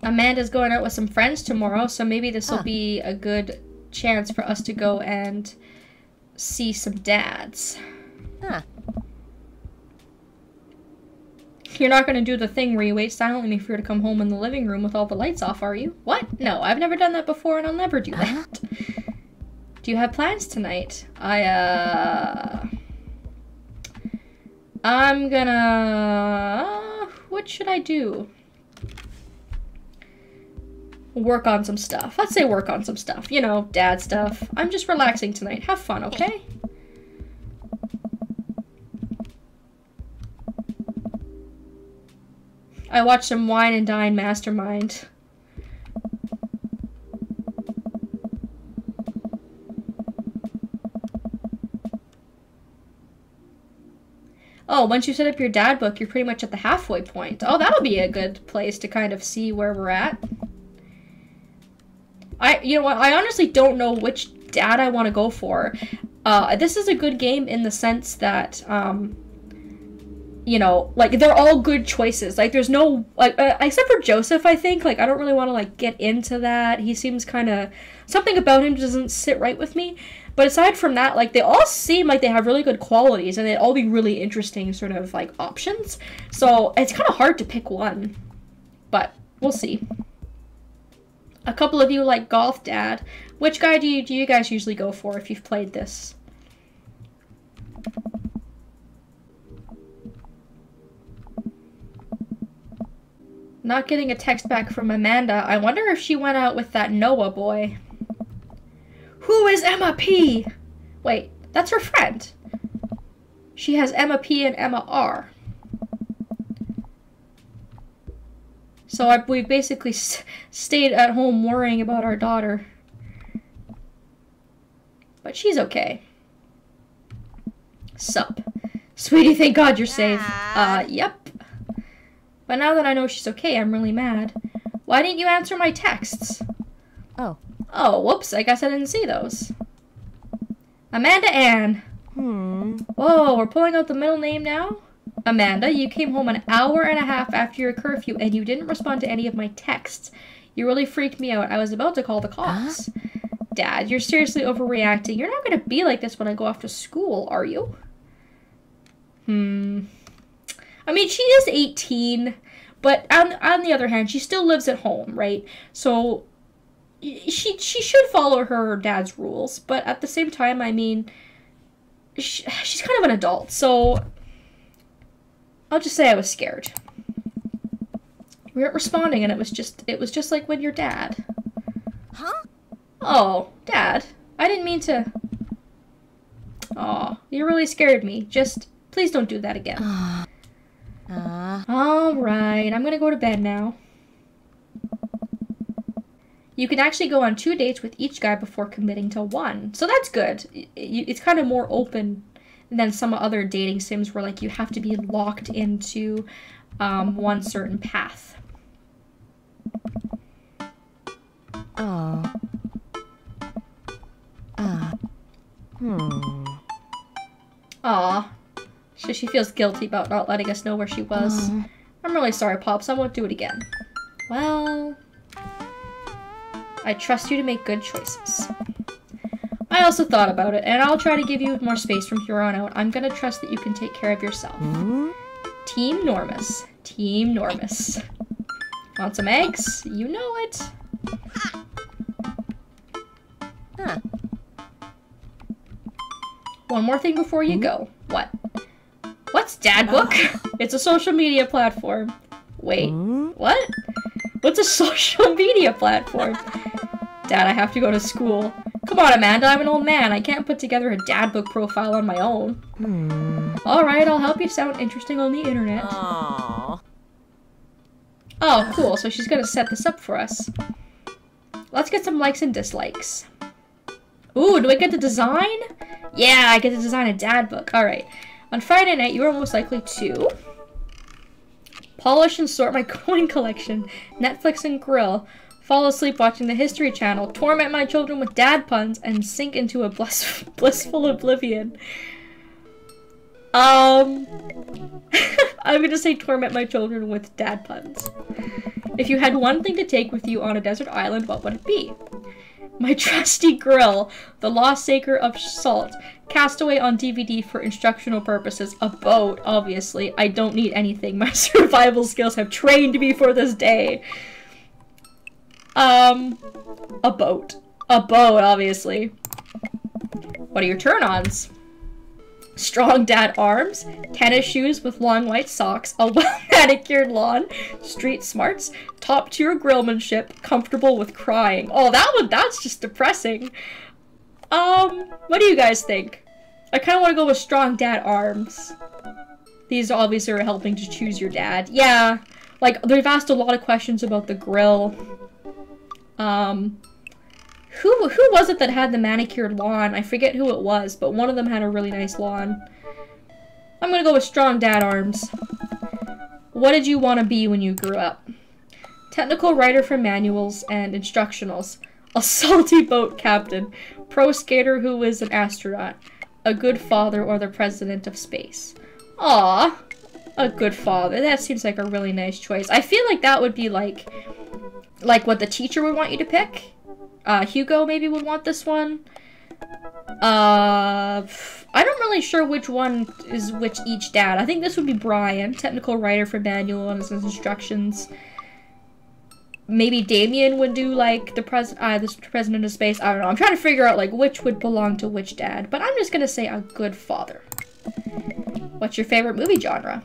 Amanda's going out with some friends tomorrow, so maybe this will be a good chance for us to go and see some dads. You're not going to do the thing where you wait silently for her to come home in the living room with all the lights off, are you? What? No, I've never done that before and I'll never do that. Do you have plans tonight? I'm gonna... what should I do? Work on some stuff. Let's say work on some stuff. You know, dad stuff. I'm just relaxing tonight. Have fun, okay? I watched some Wine and Dine Mastermind. Oh, once you set up your dad book, you're pretty much at the halfway point. Oh, that'll be a good place to kind of see where we're at. You know what, I honestly don't know which dad I want to go for. This is a good game in the sense that, you know, like, they're all good choices. Like, there's no, like, except for Joseph, I think. Like, I don't really want to, like, get into that. He seems kind of, something about him doesn't sit right with me. But aside from that, like, they all seem like they have really good qualities, and they'd all be really interesting sort of, like, options. So, it's kind of hard to pick one. But, we'll see. A couple of you like golf, Dad. Which guy do you guys usually go for if you've played this? Not getting a text back from Amanda. I wonder if she went out with that Noah boy. Who is Emma P? Wait, that's her friend. She has Emma P and Emma R. So we basically stayed at home worrying about our daughter. But she's okay. Sup. Sweetie, thank God you're safe. Yep. But now that I know she's okay, I'm really mad. Why didn't you answer my texts? Oh, whoops, I guess I didn't see those. Amanda Ann. Whoa, we're pulling out the middle name now? Amanda, you came home an hour and a half after your curfew and you didn't respond to any of my texts. You really freaked me out. I was about to call the cops. Dad, you're seriously overreacting. You're not going to be like this when I go off to school, are you? I mean, she is 18, but on the other hand, she still lives at home, right? So she should follow her dad's rules, but at the same time, I mean, she's kind of an adult, so I'll just say I was scared. We weren't responding, and it was just like when your dad. Huh? Oh, Dad, I didn't mean to. Aw, you really scared me. Just, please don't do that again. Alright, I'm gonna go to bed now. You can actually go on 2 dates with each guy before committing to one. So that's good. It's kind of more open than some other dating sims where, like, you have to be locked into one certain path. Aw. She feels guilty about not letting us know where she was. I'm really sorry, Pops. I won't do it again. Well, I trust you to make good choices. I also thought about it, and I'll try to give you more space from here on out. I'm gonna trust that you can take care of yourself. Team Normus. Team Normus. Want some eggs? You know it. One more thing before you go. What? What's Dadbook? It's a social media platform. Wait, what? What's a social media platform? Dad, I have to go to school. Come on, Amanda, I'm an old man. I can't put together a Dadbook profile on my own. Alright, I'll help you sound interesting on the internet. Oh, cool. So she's gonna set this up for us. Let's get some likes and dislikes. Ooh, do I get to design? Yeah, I get to design a Dadbook. Alright. On Friday night, you are most likely to polish and sort my coin collection, Netflix and grill, fall asleep watching the History Channel, torment my children with dad puns, and sink into a blissful oblivion. I'm gonna say torment my children with dad puns. If you had one thing to take with you on a desert island, what would it be? My trusty grill, the lost acre of salt, castaway on DVD for instructional purposes, a boat, obviously. I don't need anything. My survival skills have trained me for this day. A boat. A boat, obviously. What are your turn-ons? Strong dad arms, tennis shoes with long white socks, a well-manicured lawn, street smarts, top-tier grillmanship, comfortable with crying. Oh, that's just depressing. What do you guys think? I kind of want to go with strong dad arms. These obviously are helping to choose your dad. Yeah, like, they've asked a lot of questions about the grill. Who was it that had the manicured lawn? I forget who it was, but one of them had a really nice lawn. I'm gonna go with strong dad arms. What did you want to be when you grew up? Technical writer for manuals and instructionals. A salty boat captain. Pro skater who is an astronaut. A good father or the president of space. Aww. A good father. That seems like a really nice choice. I feel like that would be like what the teacher would want you to pick. Hugo maybe would want this one. I'm not really sure which one is which each dad. I think this would be Brian, technical writer for manual and his instructions. Maybe Damien would do like the president of space. I don't know. I'm trying to figure out like which would belong to which dad, but I'm just gonna say a good father. What's your favorite movie genre?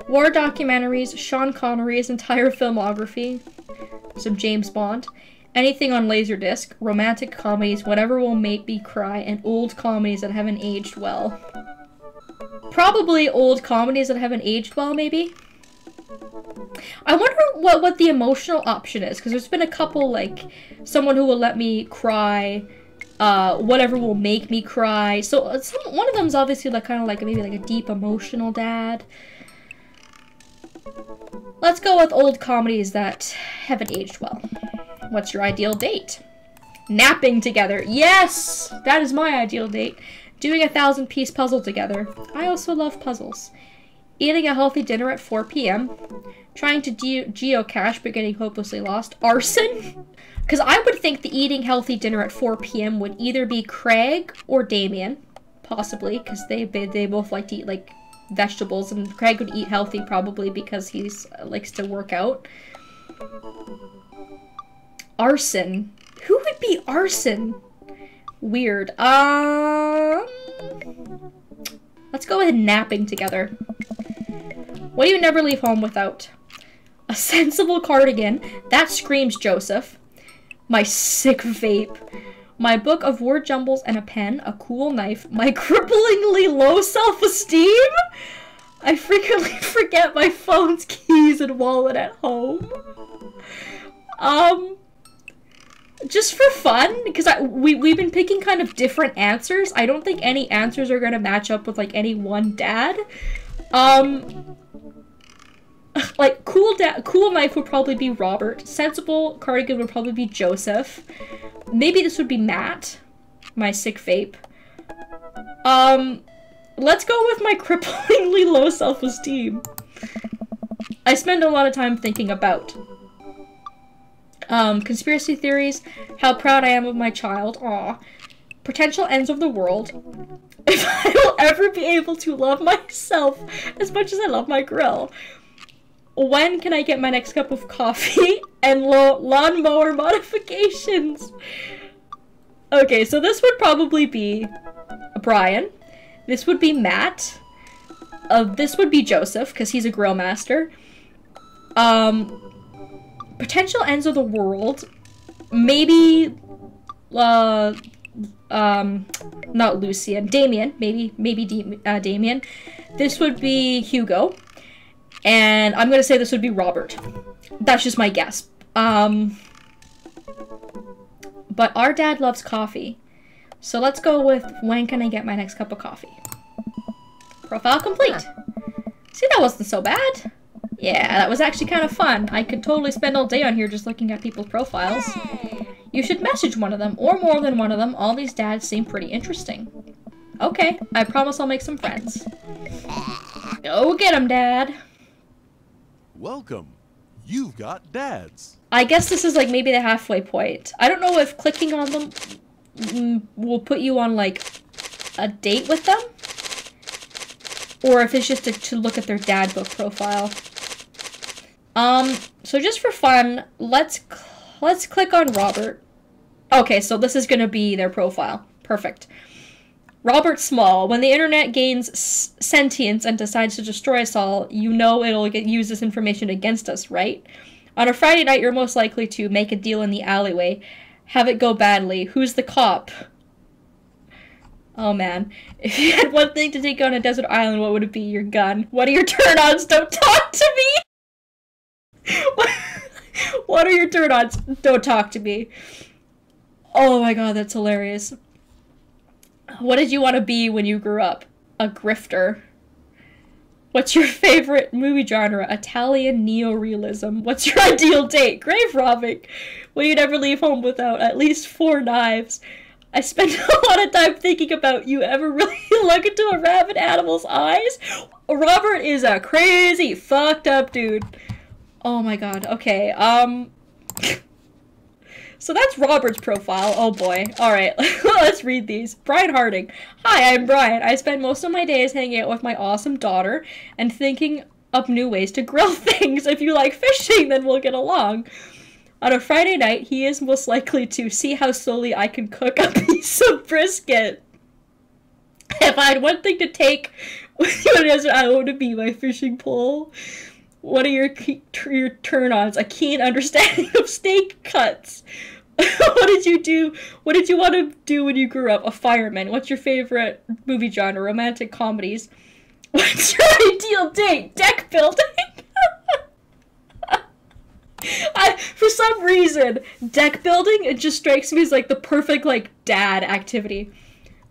War documentaries, Sean Connery's entire filmography, some James Bond, anything on Laserdisc, romantic comedies, whatever will make me cry, and old comedies that haven't aged well. Probably old comedies that haven't aged well, maybe? I wonder what the emotional option is, because there's been a couple, like, someone who will let me cry, whatever will make me cry. So one of them's obviously like kind of like maybe like a deep emotional dad. Let's go with old comedies that haven't aged well. What's your ideal date? Napping together. Yes! That is my ideal date. Doing a 1,000-piece puzzle together. I also love puzzles. Eating a healthy dinner at 4 p.m. Trying to geocache but getting hopelessly lost. Arson? Because I would think the eating healthy dinner at 4 p.m. would either be Craig or Damien. Possibly, because they both like to eat, like, vegetables, and Craig would eat healthy probably because he's likes to work out. Arson. Who would be Arson? Weird. Let's go with napping together. What do you never leave home without? A sensible cardigan. That screams Joseph. My sick vape. My book of word jumbles and a pen, a cool knife, my cripplingly low self-esteem? I frequently forget my phone's keys and wallet at home. Just for fun, because we've been picking kind of different answers. I don't think any answers are gonna match up with, like, any one dad. Like, cool knife would probably be Robert. Sensible cardigan would probably be Joseph. Maybe this would be Matt. My sick vape. Let's go with my cripplingly low self-esteem. I spend a lot of time thinking about. Conspiracy theories. How proud I am of my child. Aw. Potential ends of the world. If I will ever be able to love myself as much as I love my grill. When can I get my next cup of coffee? And lawnmower modifications. Okay, so this would probably be Brian. This would be Matt. This would be Joseph, because he's a grill master. Potential ends of the world. Maybe, not Lucian. Damien. Maybe Damien. This would be Hugo. And I'm gonna say this would be Robert. That's just my guess. But our dad loves coffee. So let's go with when can I get my next cup of coffee? Profile complete. See, that wasn't so bad. Yeah, that was actually kind of fun. I could totally spend all day on here just looking at people's profiles. You should message one of them, or more than one of them. All these dads seem pretty interesting. Okay, I promise I'll make some friends. Go get him, Dad. Welcome. You've got dads. I guess this is like maybe the halfway point. I don't know if clicking on them will put you on like a date with them, or if it's just to look at their Dadbook profile. So just for fun, let's click on Robert. Okay, so this is gonna be their profile. Perfect. Robert Small. When the internet gains sentience and decides to destroy us all, you know it'll use this information against us, right? On a Friday night, you're most likely to make a deal in the alleyway. Have it go badly. Who's the cop? Oh, man. If you had one thing to take on a desert island, what would it be? Your gun. What are your turn-ons? Don't talk to me! What are your turn-ons? Don't talk to me. Oh my god, that's hilarious. What did you want to be when you grew up? A grifter. What's your favorite movie genre? Italian neorealism. What's your ideal date? Grave robbing. Will you never leave home without at least 4 knives? I spend a lot of time thinking about you. Ever really look into a rabid animal's eyes? Robert is a crazy, fucked up dude. Oh my god. Okay, so that's Robert's profile. Oh boy. Alright, let's read these. Brian Harding. Hi, I'm Brian. I spend most of my days hanging out with my awesome daughter and thinking up new ways to grill things. If you like fishing, then we'll get along. On a Friday night, he is most likely to see how slowly I can cook a piece of brisket. If I had one thing to take with you, I would be my fishing pole. What are your turn-ons? A keen understanding of steak cuts. What did you do? What did you want to do when you grew up? A fireman. What's your favorite movie genre? Romantic comedies. What's your ideal date? Deck building. For some reason, deck building, it just strikes me as like the perfect like dad activity.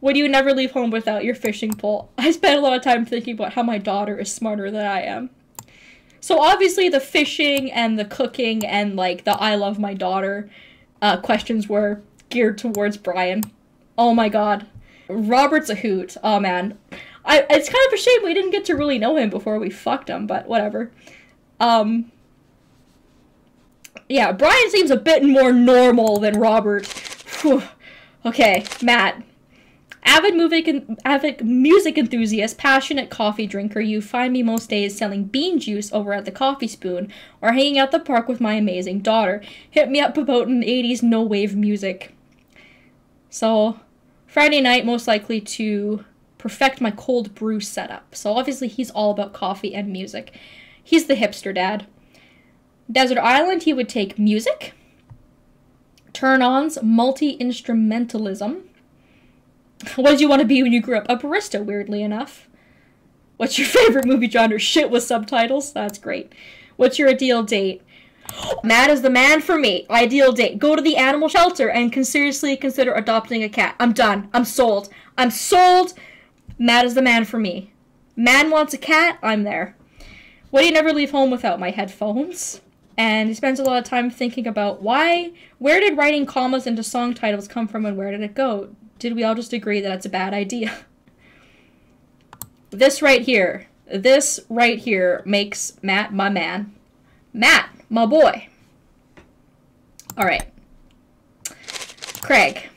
Would you never leave home without your fishing pole? I spent a lot of time thinking about how my daughter is smarter than I am. So obviously the fishing and the cooking and like the I love my daughter questions were geared towards Brian. Oh my god. Robert's a hoot. Oh man. It's kind of a shame we didn't get to really know him before we fucked him, but whatever. Yeah, Brian seems a bit more normal than Robert. Whew. Okay, Matt. Avid music enthusiast, passionate coffee drinker, you find me most days selling bean juice over at the Coffee Spoon or hanging out the park with my amazing daughter. Hit me up about an 80s no-wave music. So, Friday night, most likely to perfect my cold brew setup. So obviously he's all about coffee and music. He's the hipster dad. Desert Island, he would take music. Turn-ons, multi-instrumentalism. What did you want to be when you grew up? A barista, weirdly enough. What's your favorite movie genre? Shit with subtitles? That's great. What's your ideal date? Matt is the man for me. Ideal date. Go to the animal shelter and seriously consider adopting a cat. I'm done. I'm sold. I'm sold. Matt is the man for me. Man wants a cat? I'm there. What do you never leave home without? My headphones. And he spends a lot of time thinking about where did writing commas into song titles come from and where did it go? Did we all just agree that it's a bad idea? This right here makes Matt my man. Matt, my boy. Alright. Craig.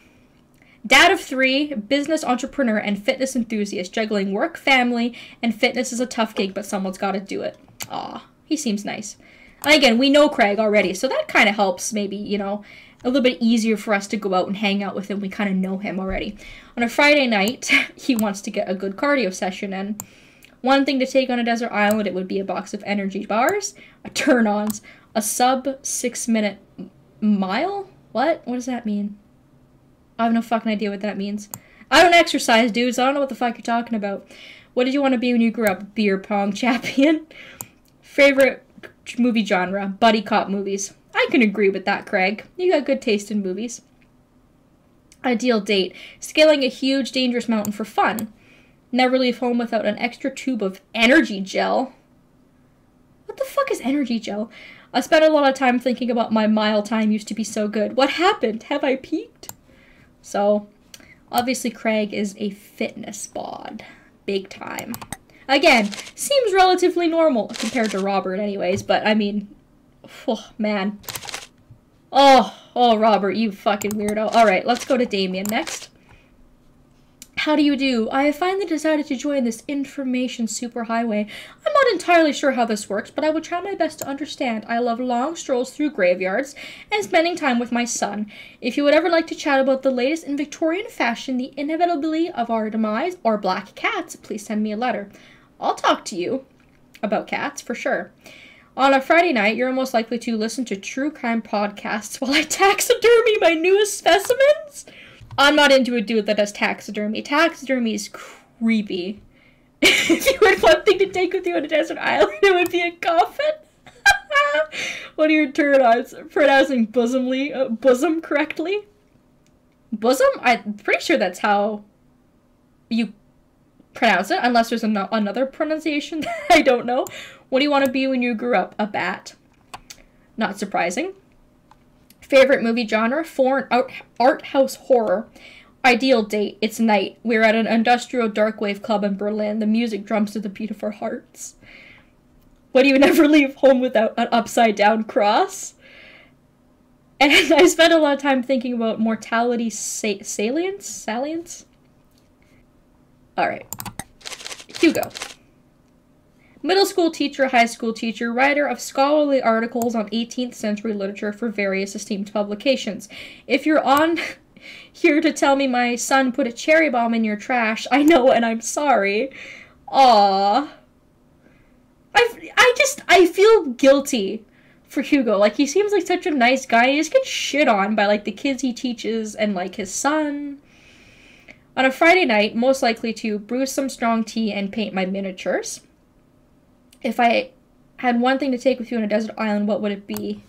Dad of 3, business entrepreneur and fitness enthusiast, juggling work, family, and fitness is a tough gig, but someone's got to do it. Aw, he seems nice. And again, we know Craig already, so that kind of helps maybe, you know, a little bit easier for us to go out and hang out with him. We kind of know him already. On a Friday night, he wants to get a good cardio session in. One thing to take on a desert island, it would be a box of energy bars, a turn-ons, a sub 6-minute mile? What? What does that mean? I have no fucking idea what that means. I don't exercise, dudes. I don't know what the fuck you're talking about. What did you want to be when you grew up? Beer pong champion? Favorite movie genre? Buddy cop movies. I can agree with that, Craig. You got good taste in movies. Ideal date. Scaling a huge, dangerous mountain for fun. Never leave home without an extra tube of energy gel. What the fuck is energy gel? I spent a lot of time thinking about my mile time used to be so good. What happened? Have I peaked? So, obviously Craig is a fitness bod. Big time. Again, seems relatively normal compared to Robert anyways, but I mean, oh, man. Oh, Robert, you fucking weirdo. Alright, let's go to Damien next. How do you do? I have finally decided to join this information superhighway. I'm not entirely sure how this works, but I will try my best to understand. I love long strolls through graveyards and spending time with my son. If you would ever like to chat about the latest in Victorian fashion, the inevitability of our demise, or black cats, please send me a letter. I'll talk to you about cats, for sure. On a Friday night, you're most likely to listen to true crime podcasts while I taxidermy my newest specimens. I'm not into a dude that does taxidermy. Taxidermy is creepy. If you had one thing to take with you on a desert island, it would be a coffin. What are your turn-ons? Pronouncing bosom correctly? Bosom? I'm pretty sure that's how you pronounce it, unless there's another pronunciation that I don't know. What do you want to be when you grew up? A bat. Not surprising. Favorite movie genre? Foreign art house horror. Ideal date? It's night. We're at an industrial dark wave club in Berlin. The music drums to the beat of our hearts. What do you never leave home without an upside down cross? And I spent a lot of time thinking about mortality salience? Alright. Hugo. Middle school teacher, high school teacher, writer of scholarly articles on 18th century literature for various esteemed publications. If you're on here to tell me my son put a cherry bomb in your trash, I know and I'm sorry. Aww. I feel guilty for Hugo. Like, he seems like such a nice guy. He just gets shit on by, like, the kids he teaches and, like, his son. On a Friday night, most likely to brew some strong tea and paint my miniatures. If I had one thing to take with you on a desert island, what would it be?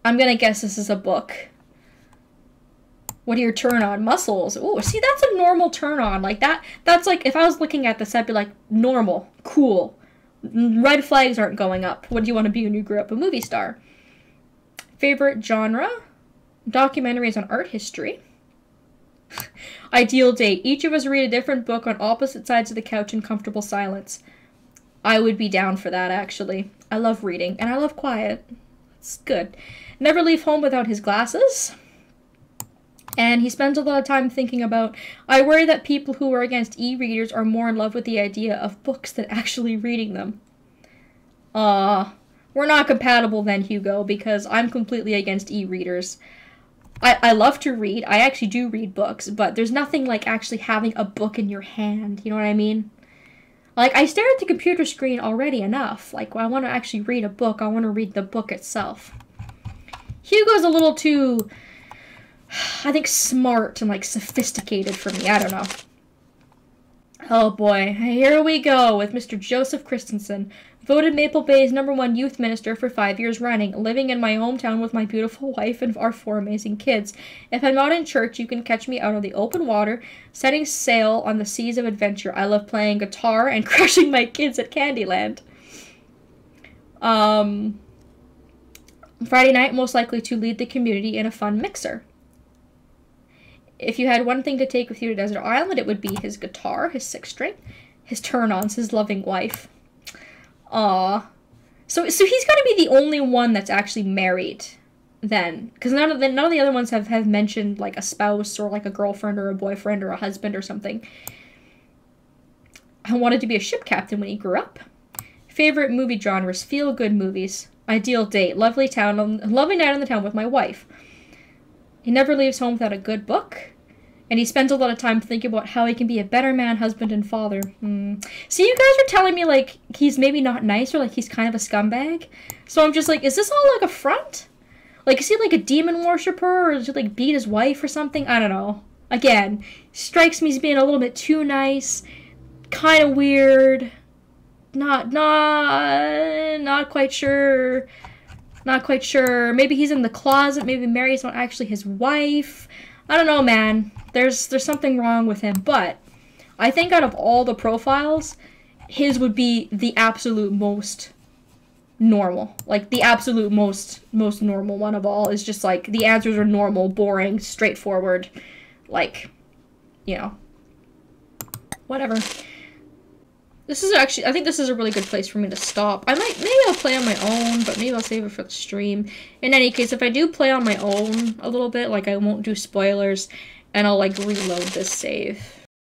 I'm gonna guess this is a book. What are your turn-on? Muscles. Ooh, see, that's a normal turn-on. Like, that's like, if I was looking at this, I'd be like, normal, cool. Red flags aren't going up. What do you want to be when you grew up? A movie star. Favorite genre? Documentaries on art history. Ideal date. Each of us read a different book on opposite sides of the couch in comfortable silence. I would be down for that, actually. I love reading, and I love quiet. It's good. Never leave home without his glasses. And he spends a lot of time thinking about, I worry that people who are against e-readers are more in love with the idea of books than actually reading them. We're not compatible then, Hugo, because I'm completely against e-readers. I love to read. I actually do read books, but there's nothing like actually having a book in your hand. You know what I mean? Like, I stare at the computer screen already enough. Like, when I want to actually read a book, I want to read the book itself. Hugo's a little too, I think, smart and, like, sophisticated for me. I don't know. Oh, boy. Here we go with Mr. Joseph Christensen. Voted Maple Bay's #1 youth minister for 5 years running, living in my hometown with my beautiful wife and our 4 amazing kids. If I'm not in church, you can catch me out on the open water, setting sail on the seas of adventure. I love playing guitar and crushing my kids at Candyland. Friday night, most likely to lead the community in a fun mixer. If you had one thing to take with you to Desert Island, it would be his guitar, his 6-string, his turn-ons, his loving wife. Aww. So he's gonna be the only one that's actually married, then. Because none of the other ones have mentioned, like, a spouse or, like, a girlfriend or a boyfriend or a husband or something. I wanted to be a ship captain when he grew up. Favorite movie genres? Feel-good movies. Ideal date. Lovely night on the town with my wife. He never leaves home without a good book. And he spends a lot of time thinking about how he can be a better man, husband, and father. See, you guys are telling me, like, he's maybe not nice or, like, he's kind of a scumbag. So I'm just like, is this all, like, a front? Like, is he, like, a demon worshiper? Or does he, like, beat his wife or something? I don't know. Again, strikes me as being a little bit too nice. Kind of weird. Not quite sure. Not quite sure. Maybe he's in the closet. Maybe Mary's not actually his wife. I don't know, man. There's something wrong with him. But I think out of all the profiles, his would be the absolute most normal. Like, the absolute most normal one of all is just, like, the answers are normal, boring, straightforward. Like, you know. Whatever. This is actually, I think this is a really good place for me to stop. Maybe I'll play on my own, but maybe I'll save it for the stream. In any case, if I do play on my own a little bit, like I won't do spoilers, and I'll like reload this save.